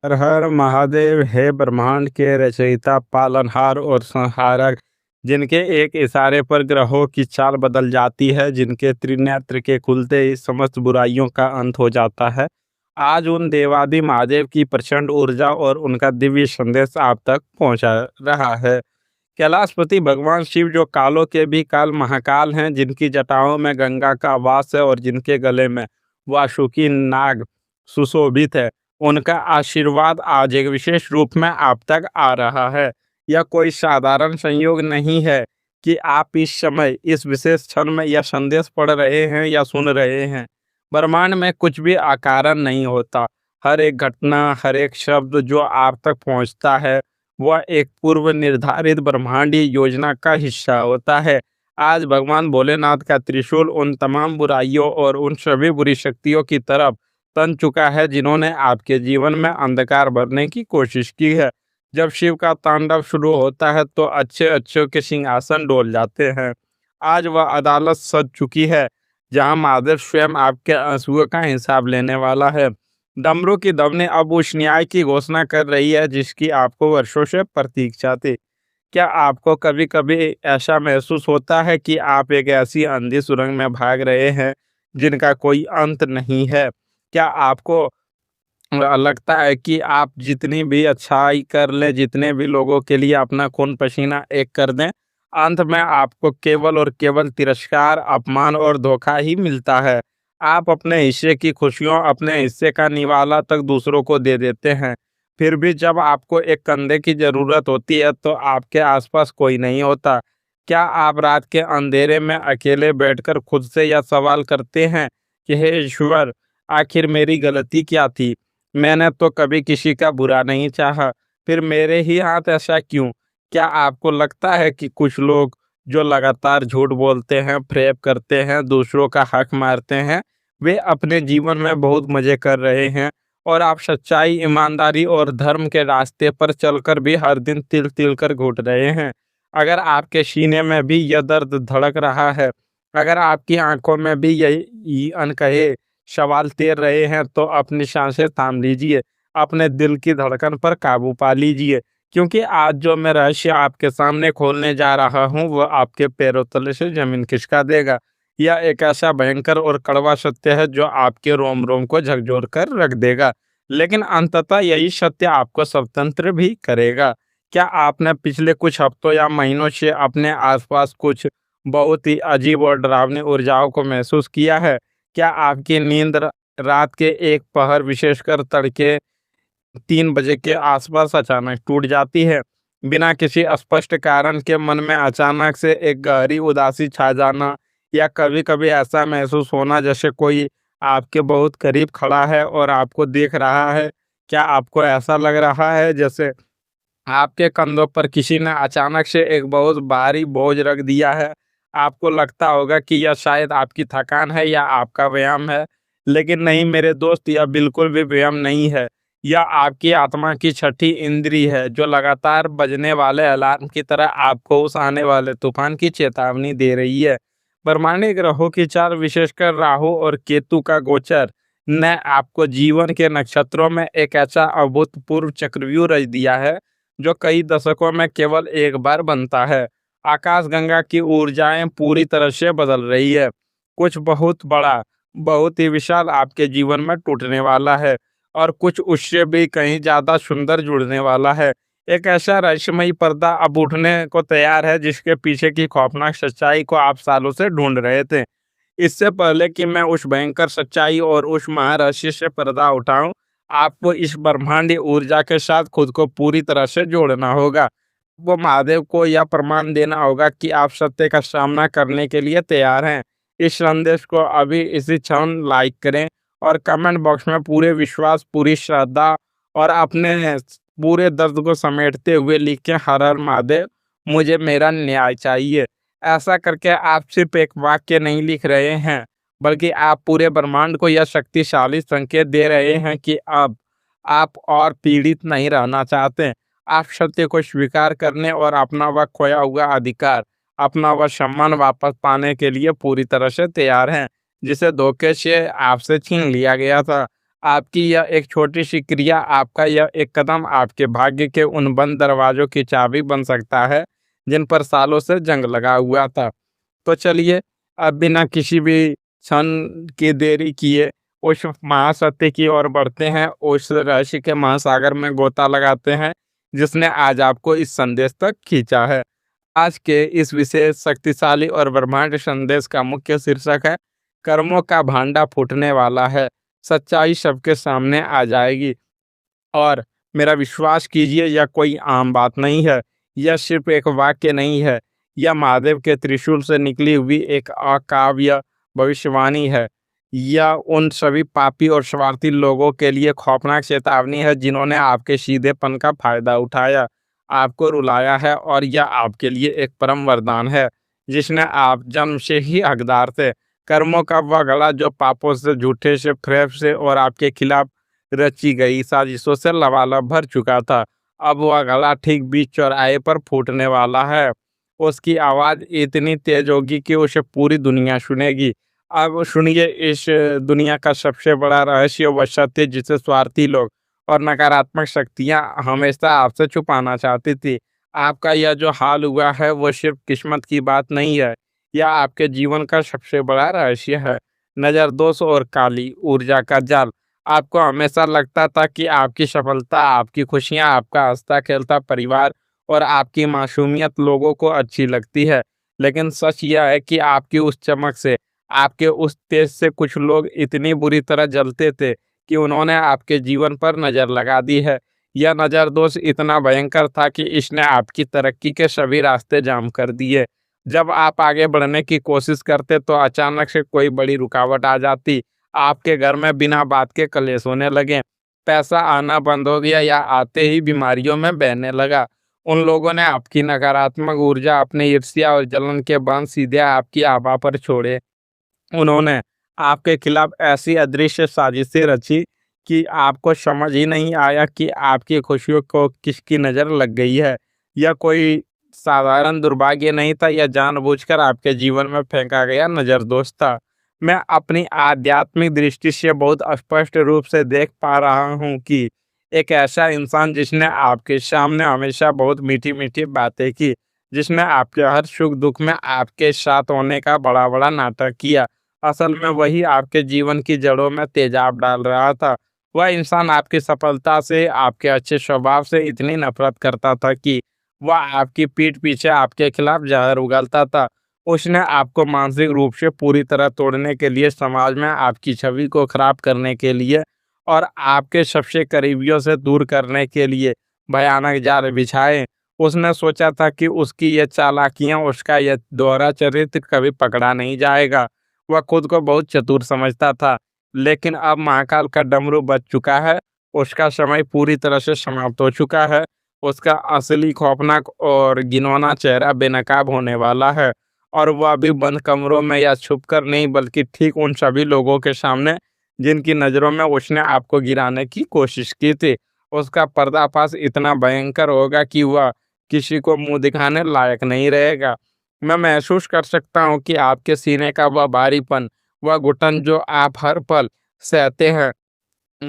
हर हर महादेव। हे ब्रह्मांड के रचयिता, पालनहार और संहारक, जिनके एक इशारे पर ग्रहों की चाल बदल जाती है, जिनके त्रिनेत्र के खुलते ही समस्त बुराइयों का अंत हो जाता है। आज उन देवादि महादेव की प्रचंड ऊर्जा और उनका दिव्य संदेश आप तक पहुंचा रहा है। कैलाशपति भगवान शिव, जो कालों के भी काल महाकाल हैं, जिनकी जटाओं में गंगा का वास है और जिनके गले में वासुकी नाग सुशोभित है, उनका आशीर्वाद आज एक विशेष रूप में आप तक आ रहा है। यह कोई साधारण संयोग नहीं है कि आप इस समय इस विशेष क्षण में यह संदेश पढ़ रहे हैं या सुन रहे हैं। ब्रह्मांड में कुछ भी अकारण नहीं होता। हर एक घटना, हर एक शब्द जो आप तक पहुंचता है, वह एक पूर्व निर्धारित ब्रह्मांडीय योजना का हिस्सा होता है। आज भगवान भोलेनाथ का त्रिशूल उन तमाम बुराइयों और उन सभी बुरी शक्तियों की तरफ तन चुका है, जिन्होंने आपके जीवन में अंधकार भरने की कोशिश की है। जब शिव का तांडव शुरू होता है तो अच्छे अच्छों के सिंहासन डोल जाते हैं। आज वह अदालत सज चुकी है, जहां महादेव स्वयं आपके आंसुओं का हिसाब लेने वाला है। डमरू की ध्वनि अब उस न्याय की घोषणा कर रही है, जिसकी आपको वर्षों से प्रतीक्षा थी। क्या आपको कभी कभी ऐसा महसूस होता है कि आप एक ऐसी अंधी सुरंग में भाग रहे हैं जिनका कोई अंत नहीं है? क्या आपको लगता है कि आप जितनी भी अच्छाई कर लें, जितने भी लोगों के लिए अपना खून पसीना एक कर दें, अंत में आपको केवल और केवल तिरस्कार, अपमान और धोखा ही मिलता है? आप अपने हिस्से की खुशियों, अपने हिस्से का निवाला तक दूसरों को दे देते हैं। फिर भी जब आपको एक कंधे की ज़रूरत होती है तो आपके आसपास कोई नहीं होता। क्या आप रात के अंधेरे में अकेले बैठकर खुद से यह सवाल करते हैं कि हे ईश्वर, आखिर मेरी गलती क्या थी? मैंने तो कभी किसी का बुरा नहीं चाहा, फिर मेरे ही हाथ ऐसा क्यों? क्या आपको लगता है कि कुछ लोग जो लगातार झूठ बोलते हैं, फ्रेब करते हैं, दूसरों का हक मारते हैं, वे अपने जीवन में बहुत मज़े कर रहे हैं और आप सच्चाई, ईमानदारी और धर्म के रास्ते पर चलकर भी हर दिन तिल-तिल कर घुट रहे हैं? अगर आपके सीने में भी यह दर्द धड़क रहा है, अगर आपकी आँखों में भी यही अनकहे सवाल तैर रहे हैं, तो अपनी सांसें थाम लीजिए, अपने दिल की धड़कन पर काबू पा लीजिए, क्योंकि आज जो मैं रहस्य आपके सामने खोलने जा रहा हूँ, वह आपके पैरों तले से जमीन खिसका देगा। यह एक ऐसा भयंकर और कड़वा सत्य है जो आपके रोम-रोम को झकझोर कर रख देगा, लेकिन अंततः यही सत्य आपको स्वतंत्र भी करेगा। क्या आपने पिछले कुछ हफ्तों या महीनों से अपने आसपास कुछ बहुत ही अजीब और डरावनी ऊर्जाओं को महसूस किया है? क्या आपकी नींद रात के एक पहर, विशेषकर तड़के 3 बजे के आसपास अचानक टूट जाती है? बिना किसी स्पष्ट कारण के मन में अचानक से एक गहरी उदासी छा जाना, या कभी-कभी ऐसा महसूस होना जैसे कोई आपके बहुत करीब खड़ा है और आपको देख रहा है? क्या आपको ऐसा लग रहा है जैसे आपके कंधों पर किसी ने अचानक से एक बहुत भारी बोझ रख दिया है? आपको लगता होगा कि यह शायद आपकी थकान है या आपका व्यायाम है, लेकिन नहीं मेरे दोस्त, यह बिल्कुल भी व्यायाम नहीं है। यह आपकी आत्मा की छठी इंद्री है, जो लगातार बजने वाले अलार्म की तरह आपको उस आने वाले तूफान की चेतावनी दे रही है। ब्रह्मांडीय ग्रहों की चाल, विशेषकर राहु और केतु का गोचर, ने आपको जीवन के नक्षत्रों में एक ऐसा अभूतपूर्व चक्रव्यूह रच दिया है जो कई दशकों में केवल एक बार बनता है। आकाशगंगा की ऊर्जाएं पूरी तरह से बदल रही है। कुछ बहुत बड़ा, बहुत ही विशाल आपके जीवन में टूटने वाला है, और कुछ उससे भी कहीं ज़्यादा सुंदर जुड़ने वाला है। एक ऐसा रहस्यमयी पर्दा अब उठने को तैयार है, जिसके पीछे की खौफनाक सच्चाई को आप सालों से ढूंढ रहे थे। इससे पहले कि मैं उस भयंकर सच्चाई और उस महारहस्य से पर्दा उठाऊं, आपको इस ब्रह्मांडीय ऊर्जा के साथ खुद को पूरी तरह से जोड़ना होगा। वो महादेव को यह प्रमाण देना होगा कि आप सत्य का सामना करने के लिए तैयार हैं। इस संदेश को अभी इसी क्षण लाइक करें और कमेंट बॉक्स में पूरे विश्वास, पूरी श्रद्धा और अपने पूरे दर्द को समेटते हुए लिखें, हर हर महादेव, मुझे मेरा न्याय चाहिए। ऐसा करके आप सिर्फ एक वाक्य नहीं लिख रहे हैं, बल्कि आप पूरे ब्रह्मांड को यह शक्तिशाली संकेत दे रहे हैं कि अब आप और पीड़ित नहीं रहना चाहते। आप सत्य को स्वीकार करने और अपना वह खोया हुआ अधिकार, अपना वह सम्मान वापस पाने के लिए पूरी तरह से तैयार हैं, जिसे धोखे से आपसे छीन लिया गया था। आपकी यह एक छोटी-सी क्रिया, आपका यह एक कदम आपके भाग्य के उन बंद दरवाज़ों की चाबी बन सकता है, जिन पर सालों से जंग लगा हुआ था। तो चलिए, अब बिना किसी भी क्षण की देरी किए उस महासत्य की ओर बढ़ते हैं, उस रहस्य के महासागर में गोता लगाते हैं, जिसने आज आपको इस संदेश तक खींचा है। आज के इस विशेष शक्तिशाली और ब्रह्मांड संदेश का मुख्य शीर्षक है, कर्मों का भांडा फूटने वाला है, सच्चाई सबके सामने आ जाएगी। और मेरा विश्वास कीजिए, यह कोई आम बात नहीं है, यह सिर्फ एक वाक्य नहीं है, यह महादेव के त्रिशूल से निकली हुई एक अकाव्य भविष्यवाणी है। यह उन सभी पापी और स्वार्थी लोगों के लिए खौफनाक चेतावनी है, जिन्होंने आपके सीधेपन का फायदा उठाया, आपको रुलाया है, और यह आपके लिए एक परम वरदान है, जिसने आप जन्म से ही हकदार थे। कर्मों का वह गला जो पापों से, झूठे से, फरेब से और आपके खिलाफ रची गई साजिशों से लबालब भर चुका था, अब वह गला ठीक बीच चौराहे पर फूटने वाला है। उसकी आवाज़ इतनी तेज होगी कि उसे पूरी दुनिया सुनेगी। अब सुनिए इस दुनिया का सबसे बड़ा रहस्य, वह सत्य जिसे स्वार्थी लोग और नकारात्मक शक्तियाँ हमेशा आपसे छुपाना चाहती थी। आपका यह जो हाल हुआ है, वो सिर्फ किस्मत की बात नहीं है, यह आपके जीवन का सबसे बड़ा रहस्य है। नज़र दोष और काली ऊर्जा का जाल। आपको हमेशा लगता था कि आपकी सफलता, आपकी खुशियाँ, आपका हँसता-खेलता परिवार और आपकी मासूमियत लोगों को अच्छी लगती है। लेकिन सच यह है कि आपकी उस चमक से, आपके उस तेज से कुछ लोग इतनी बुरी तरह जलते थे कि उन्होंने आपके जीवन पर नज़र लगा दी है। यह नज़र दोष इतना भयंकर था कि इसने आपकी तरक्की के सभी रास्ते जाम कर दिए। जब आप आगे बढ़ने की कोशिश करते तो अचानक से कोई बड़ी रुकावट आ जाती। आपके घर में बिना बात के कलेश होने लगे, पैसा आना बंद हो गया या आते ही बीमारियों में बहने लगा। उन लोगों ने आपकी नकारात्मक ऊर्जा, अपनी ईर्ष्या और जलन के बाण सीधे आपकी आभा पर छोड़े। उन्होंने आपके खिलाफ ऐसी अदृश्य साजिशें रची कि आपको समझ ही नहीं आया कि आपकी खुशियों को किसकी नज़र लग गई है। यह कोई साधारण दुर्भाग्य नहीं था, यह जानबूझकर आपके जीवन में फेंका गया नज़रदोष था। मैं अपनी आध्यात्मिक दृष्टि से बहुत स्पष्ट रूप से देख पा रहा हूँ कि एक ऐसा इंसान जिसने आपके सामने हमेशा बहुत मीठी-मीठी बातें की, जिसने आपके हर सुख-दुख में आपके साथ होने का बड़ा-बड़ा नाटक किया, असल में वही आपके जीवन की जड़ों में तेजाब डाल रहा था। वह इंसान आपकी सफलता से, आपके अच्छे स्वभाव से इतनी नफ़रत करता था कि वह आपकी पीठ पीछे आपके खिलाफ ज़हर उगलता था। उसने आपको मानसिक रूप से पूरी तरह तोड़ने के लिए, समाज में आपकी छवि को खराब करने के लिए और आपके सबसे करीबियों से दूर करने के लिए भयानक जाल बिछाए। उसने सोचा था कि उसकी ये चालाकियाँ, उसका यह दोहरा चरित्र कभी पकड़ा नहीं जाएगा। वह खुद को बहुत चतुर समझता था, लेकिन अब महाकाल का डमरू बज चुका है, उसका समय पूरी तरह से समाप्त हो चुका है। उसका असली खौफनाक और घिनौना चेहरा बेनकाब होने वाला है, और वह अभी बंद कमरों में या छुपकर नहीं, बल्कि ठीक उन सभी लोगों के सामने जिनकी नज़रों में उसने आपको गिराने की कोशिश की थी। उसका पर्दाफाश इतना भयंकर होगा कि वह किसी को मुँह दिखाने लायक नहीं रहेगा। मैं महसूस कर सकता हूँ कि आपके सीने का वह भारीपन, वह घुटन जो आप हर पल सहते हैं।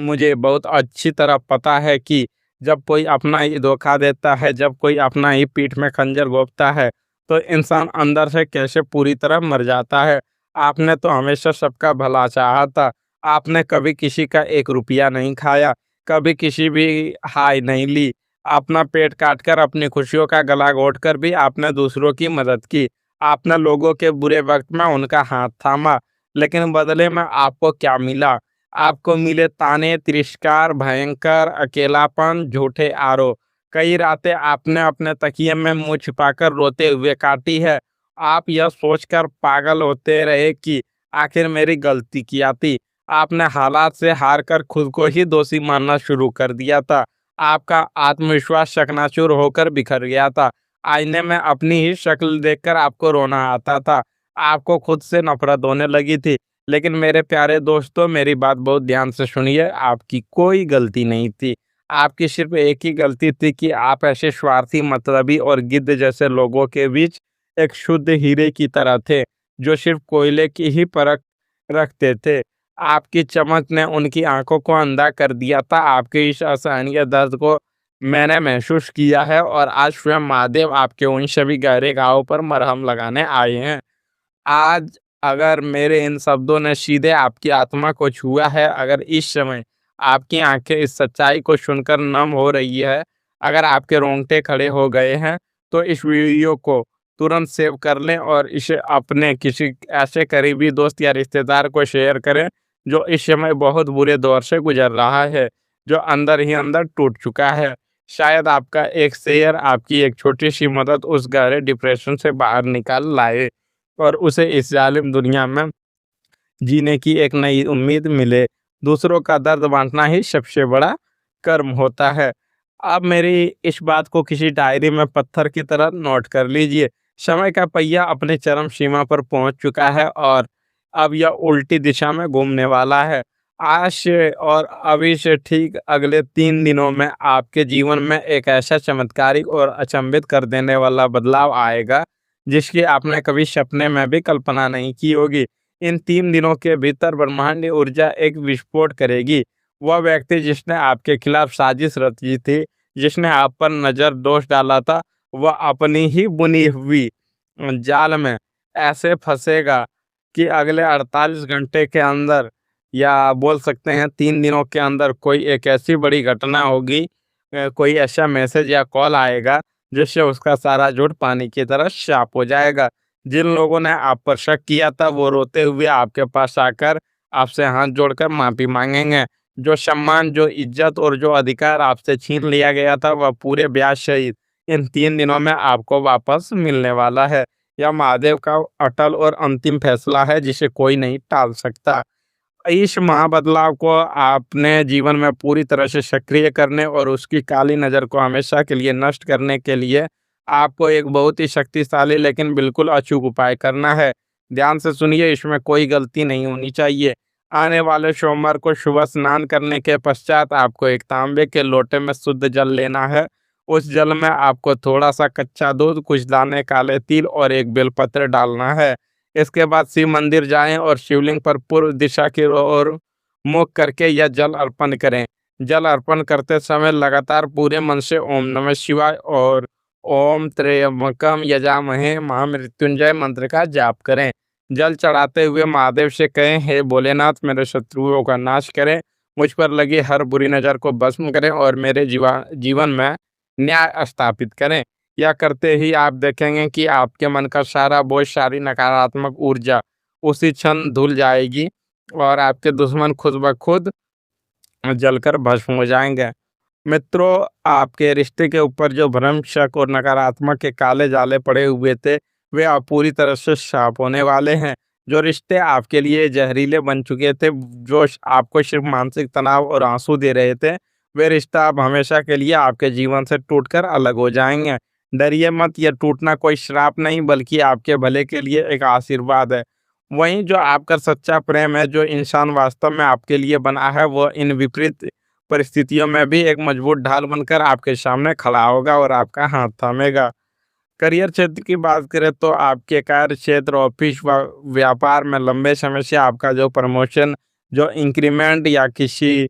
मुझे बहुत अच्छी तरह पता है कि जब कोई अपना ही धोखा देता है, जब कोई अपना ही पीठ में खंजर घोंपता है, तो इंसान अंदर से कैसे पूरी तरह मर जाता है। आपने तो हमेशा सबका भला चाहा था। आपने कभी किसी का एक रुपया नहीं खाया, कभी किसी भी हाय नहीं ली। अपना पेट काटकर, अपनी खुशियों का गला घोंटकर भी आपने दूसरों की मदद की। आपने लोगों के बुरे वक्त में उनका हाथ थामा, लेकिन बदले में आपको क्या मिला? आपको मिले ताने, तिरस्कार, भयंकर अकेलापन, झूठे आरोप। कई रातें आपने अपने तकिए में मुँह छिपाकर रोते हुए काटी है। आप यह सोचकर पागल होते रहे कि आखिर मेरी गलती क्या थी। आपने हालात से हार कर खुद को ही दोषी मानना शुरू कर दिया था। आपका आत्मविश्वास चकनाचूर होकर बिखर गया था। आईने में अपनी ही शक्ल देखकर आपको रोना आता था। आपको खुद से नफरत होने लगी थी। लेकिन मेरे प्यारे दोस्तों, मेरी बात बहुत ध्यान से सुनिए, आपकी कोई गलती नहीं थी। आपकी सिर्फ एक ही गलती थी कि आप ऐसे स्वार्थी, मतलबी और गिद्ध जैसे लोगों के बीच एक शुद्ध हीरे की तरह थे, जो सिर्फ कोयले की ही परख रखते थे। आपकी चमक ने उनकी आंखों को अंधा कर दिया था। आपके इस असहनीय दर्द को मैंने महसूस किया है और आज स्वयं महादेव आपके उन सभी गहरे घावों पर मरहम लगाने आए हैं। आज अगर मेरे इन शब्दों ने सीधे आपकी आत्मा को छुआ है, अगर इस समय आपकी आंखें इस सच्चाई को सुनकर नम हो रही है, अगर आपके रोंगटे खड़े हो गए हैं, तो इस वीडियो को तुरंत सेव कर लें और इसे अपने किसी ऐसे करीबी दोस्त या रिश्तेदार को शेयर करें जो इस समय बहुत बुरे दौर से गुजर रहा है, जो अंदर ही अंदर टूट चुका है। शायद आपका एक शेयर, आपकी एक छोटी सी मदद उस गहरे डिप्रेशन से बाहर निकाल लाए और उसे इस जालिम दुनिया में जीने की एक नई उम्मीद मिले। दूसरों का दर्द बांटना ही सबसे बड़ा कर्म होता है। आप मेरी इस बात को किसी डायरी में पत्थर की तरह नोट कर लीजिए। समय का पहिया अपने चरम सीमा पर पहुंच चुका है और अब यह उल्टी दिशा में घूमने वाला है। आज से और अभी से ठीक अगले 3 दिनों में आपके जीवन में एक ऐसा चमत्कारिक और अचंभित कर देने वाला बदलाव आएगा, जिसकी आपने कभी सपने में भी कल्पना नहीं की होगी। इन 3 दिनों के भीतर ब्रह्मांडीय ऊर्जा एक विस्फोट करेगी। वह व्यक्ति जिसने आपके खिलाफ साजिश रची थी, जिसने आप पर नज़र दोष डाला था, वह अपनी ही बुनी हुई जाल में ऐसे फंसेगा कि अगले 48 घंटे के अंदर या बोल सकते हैं 3 दिनों के अंदर कोई एक ऐसी बड़ी घटना होगी, कोई ऐसा मैसेज या कॉल आएगा जिससे उसका सारा झूठ पानी की तरह साफ हो जाएगा। जिन लोगों ने आप पर शक किया था वो रोते हुए आपके पास आकर आपसे हाथ जोड़कर माफी मांगेंगे। जो सम्मान, जो इज्जत और जो अधिकार आपसे छीन लिया गया था वह पूरे ब्याज सहित इन 3 दिनों में आपको वापस मिलने वाला है। यह महादेव का अटल और अंतिम फैसला है जिसे कोई नहीं टाल सकता। इस महाबदलाव को आपने जीवन में पूरी तरह से सक्रिय करने और उसकी काली नज़र को हमेशा के लिए नष्ट करने के लिए आपको एक बहुत ही शक्तिशाली लेकिन बिल्कुल अचूक उपाय करना है। ध्यान से सुनिए, इसमें कोई गलती नहीं होनी चाहिए। आने वाले सोमवार को सुबह स्नान करने के पश्चात आपको एक तांबे के लोटे में शुद्ध जल लेना है। उस जल में आपको थोड़ा सा कच्चा दूध, कुछ दाने काले तिल और एक बेलपत्र डालना है। इसके बाद शिव मंदिर जाएं और शिवलिंग पर पूर्व दिशा की ओर मुख करके यह जल अर्पण करें। जल अर्पण करते समय लगातार पूरे मन से ओम नमः शिवाय और ओम त्र्यंबकम यजामहे महामृत्युंजय मंत्र का जाप करें। जल चढ़ाते हुए महादेव से कहें, हे भोलेनाथ, मेरे शत्रुओं का नाश करें, मुझ पर लगी हर बुरी नज़र को भस्म करें और मेरे जीवन में न्याय स्थापित करें। यह करते ही आप देखेंगे कि आपके मन का सारा बोझ, सारी नकारात्मक ऊर्जा उसी क्षण धुल जाएगी और आपके दुश्मन खुद ब खुद जलकर भस्म हो जाएंगे। मित्रों, आपके रिश्ते के ऊपर जो भ्रम, शक और नकारात्मक के काले जाले पड़े हुए थे, वे अब पूरी तरह से साफ होने वाले हैं। जो रिश्ते आपके लिए जहरीले बन चुके थे, जो आपको सिर्फ मानसिक तनाव और आंसू दे रहे थे, वे रिश्ता अब हमेशा के लिए आपके जीवन से टूटकर अलग हो जाएंगे। डरिए मत, यह टूटना कोई श्राप नहीं बल्कि आपके भले के लिए एक आशीर्वाद है। वहीं जो आपका सच्चा प्रेम है, जो इंसान वास्तव में आपके लिए बना है, वह इन विपरीत परिस्थितियों में भी एक मजबूत ढाल बनकर आपके सामने खड़ा होगा और आपका हाथ थामेगा। करियर क्षेत्र की बात करें तो आपके कार्य क्षेत्र, ऑफिस व व्यापार में लंबे समय से आपका जो प्रमोशन, जो इंक्रीमेंट या किसी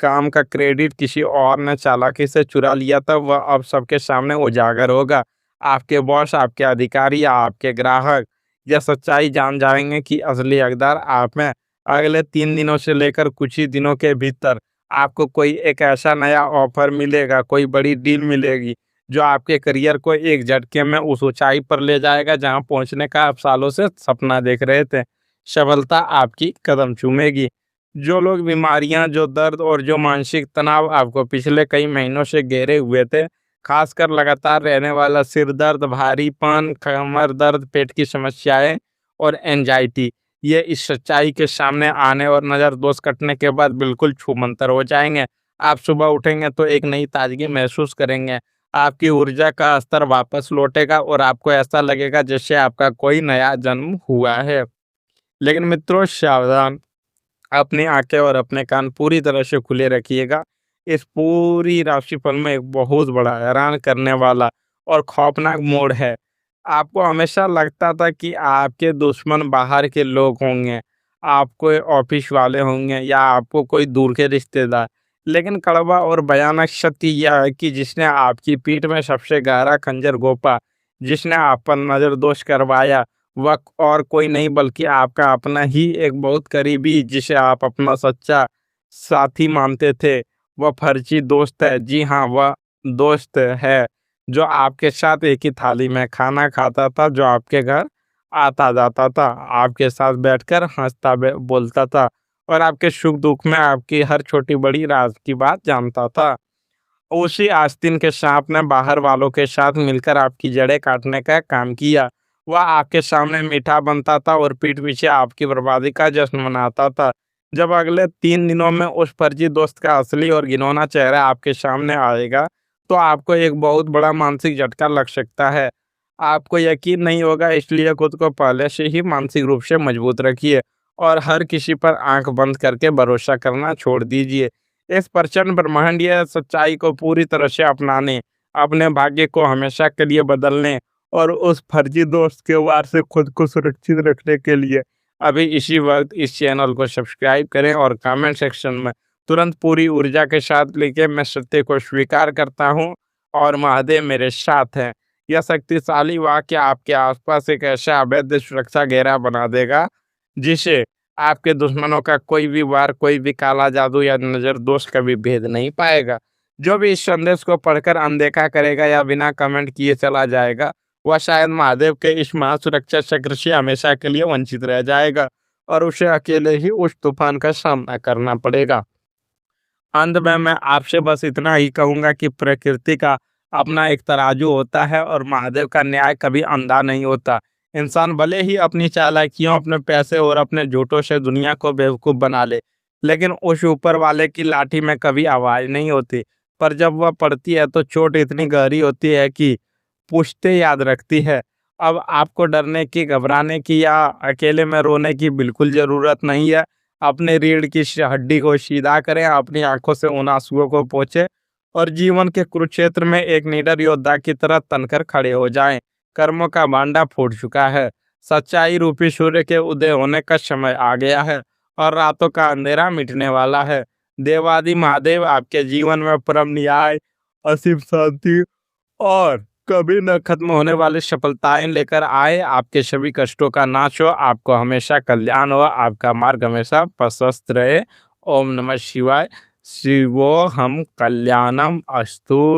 काम का क्रेडिट किसी और ने चालाकी से चुरा लिया था, वह अब सबके सामने उजागर होगा। आपके बॉस, आपके अधिकारी या आपके ग्राहक यह सच्चाई जान जाएंगे कि असली हकदार आप हैं। अगले 3 दिनों से लेकर कुछ ही दिनों के भीतर आपको कोई एक ऐसा नया ऑफर मिलेगा, कोई बड़ी डील मिलेगी जो आपके करियर को एक झटके में उस ऊंचाई पर ले जाएगा जहां पहुंचने का आप सालों से सपना देख रहे थे। सफलता आपकी कदम चूमेगी। जो लोग बीमारियां, जो दर्द और जो मानसिक तनाव आपको पिछले कई महीनों से घेरे हुए थे, खासकर लगातार रहने वाला सिर दर्द, भारीपन, कमर दर्द, पेट की समस्याएं और एंजाइटी, ये इस सच्चाई के सामने आने और नज़र दोष कटने के बाद बिल्कुल छूमंतर हो जाएंगे। आप सुबह उठेंगे तो एक नई ताजगी महसूस करेंगे। आपकी ऊर्जा का स्तर वापस लौटेगा और आपको ऐसा लगेगा जैसे आपका कोई नया जन्म हुआ है। लेकिन मित्रों, सावधान, अपनी आंखें और अपने कान पूरी तरह से खुले रखिएगा। इस पूरी राशिफल में एक बहुत बड़ा, हैरान करने वाला और खौफनाक मोड़ है। आपको हमेशा लगता था कि आपके दुश्मन बाहर के लोग होंगे। आप कोई ऑफिस वाले होंगे या आपको कोई दूर के रिश्तेदार। लेकिन कड़वा और भयानक सत्य यह है कि जिसने आपकी पीठ में सबसे गहरा खंजर घोंपा, जिसने आप पर नज़रदोष करवाया, वह और कोई नहीं बल्कि आपका अपना ही एक बहुत करीबी, जिसे आप अपना सच्चा साथी मानते थे, वह फर्जी दोस्त है। जी हाँ, वह दोस्त है जो आपके साथ एक ही थाली में खाना खाता था, जो आपके घर आता जाता था, आपके साथ बैठकर हँसता बोलता था और आपके सुख-दुःख में आपकी हर छोटी-बड़ी राज की बात जानता था। उसी आस्तीन के सांप ने बाहर वालों के साथ मिलकर आपकी जड़ें काटने का काम किया। वह आपके सामने मीठा बनता था और पीठ पीछे आपकी बर्बादी का जश्न मनाता था। जब अगले 3 दिनों में उस फर्जी दोस्त का असली और घिनौना चेहरा आपके सामने आएगा, तो आपको एक बहुत बड़ा मानसिक झटका लग सकता है। आपको यकीन नहीं होगा, इसलिए खुद को पहले से ही मानसिक रूप से मजबूत रखिए और हर किसी पर आँख बंद करके भरोसा करना छोड़ दीजिए। इस प्रचंड ब्रह्मांडीय सच्चाई को पूरी तरह से अपनाने, अपने भाग्य को हमेशा के लिए बदलने और उस फर्जी दोस्त के वार से खुद को सुरक्षित रखने के लिए अभी इसी वक्त इस चैनल को सब्सक्राइब करें और कमेंट सेक्शन में तुरंत पूरी ऊर्जा के साथ लिखें, मैं सत्य को स्वीकार करता हूँ और महादेव मेरे साथ हैं। यह शक्तिशाली वाक्य आपके आसपास एक ऐसा अवैध सुरक्षा घेरा बना देगा, जिसे आपके दुश्मनों का कोई भी वार, कोई भी काला जादू या नज़र दोष कभी भेद नहीं पाएगा। जो भी इस संदेश को पढ़कर अनदेखा करेगा या बिना कमेंट किए चला जाएगा, वह शायद महादेव के इस महासुरक्षा चक्र से हमेशा के लिए वंचित रह जाएगा और उसे अकेले ही उस तूफान का सामना करना पड़ेगा। अंत में मैं आपसे बस इतना ही कहूँगा कि प्रकृति का अपना एक तराजू होता है और महादेव का न्याय कभी अंधा नहीं होता। इंसान भले ही अपनी चालाकियों, अपने पैसे और अपने झूठों से दुनिया को बेवकूफ़ बना ले, लेकिन उस ऊपर वाले की लाठी में कभी आवाज़ नहीं होती। पर जब वह पड़ती है तो चोट इतनी गहरी होती है कि पुश्ते याद रखती है। अब आपको डरने की, घबराने की या अकेले में रोने की बिल्कुल ज़रूरत नहीं है। अपने रीढ़ की हड्डी को सीधा करें, अपनी आंखों से उन आंसुओं को पोंछें और जीवन के कुरुक्षेत्र में एक निडर योद्धा की तरह तनकर खड़े हो जाएं। कर्मों का भांडा फूट चुका है, सच्चाई रूपी सूर्य के उदय होने का समय आ गया है और रातों का अंधेरा मिटने वाला है। देवादि महादेव आपके जीवन में परम न्याय, असीम शांति और कभी न खत्म होने वाली सफलताएं लेकर आए। आपके सभी कष्टों का नाश हो, आपको हमेशा कल्याण हो, आपका मार्ग हमेशा प्रशस्त रहे। ओम नमः शिवाय। शिवोहम कल्याणम अस्तु।